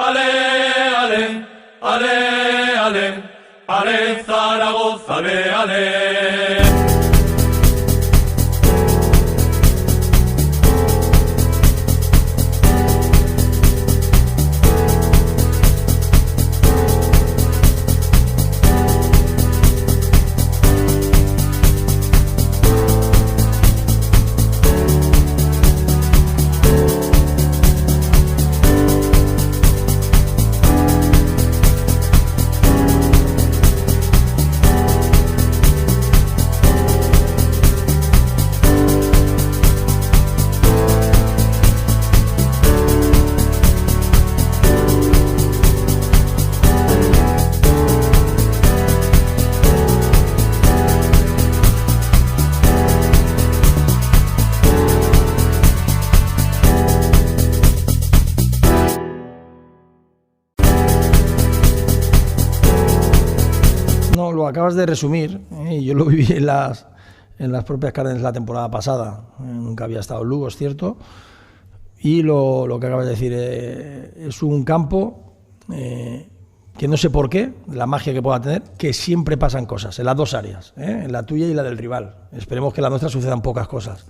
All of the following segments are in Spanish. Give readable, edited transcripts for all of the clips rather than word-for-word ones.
Ale, ale, ale, ale, ale, Zaragoza, ale, ale. No, lo acabas de resumir, y yo lo viví en las propias carnes la temporada pasada. Nunca había estado en Lugo, es cierto. Y lo que acabas de decir, es un campo que no sé por qué, la magia que pueda tener, que siempre pasan cosas, en las dos áreas, en la tuya y la del rival. Esperemos que en la nuestra sucedan pocas cosas.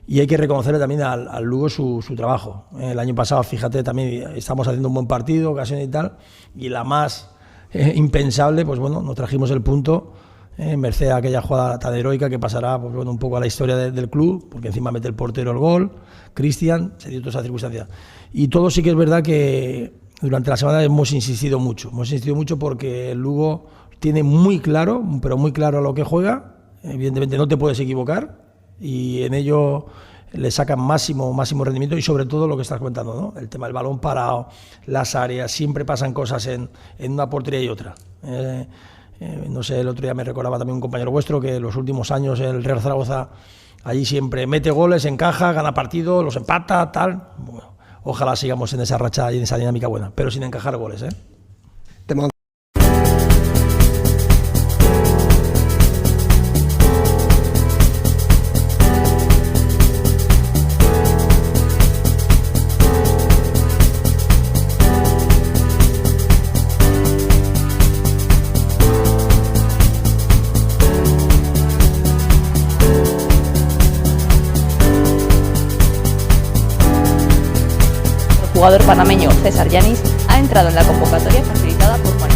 Y hay que reconocerle también al Lugo su trabajo. El año pasado, fíjate, también estamos haciendo un buen partido, ocasiones y tal, y la más impensable, pues bueno, nos trajimos el punto, merced a aquella jugada tan heroica que pasará, pues bueno, un poco a la historia del club, porque encima mete el portero el gol, Cristian, se dio toda esa circunstancia. Y todo sí que es verdad que durante la semana hemos insistido mucho porque el Lugo tiene muy claro, pero muy claro lo que juega, evidentemente no te puedes equivocar, y en ello le sacan máximo rendimiento, y sobre todo lo que estás comentando, ¿no? El tema del balón parado, las áreas, siempre pasan cosas en una portería y otra. No sé, el otro día me recordaba también un compañero vuestro que en los últimos años el Real Zaragoza allí siempre mete goles, encaja, gana partidos, los empata, tal. Bueno, ojalá sigamos en esa racha y en esa dinámica buena, pero sin encajar goles, ¿eh? El jugador panameño César Yanis ha entrado en la convocatoria facilitada por Juan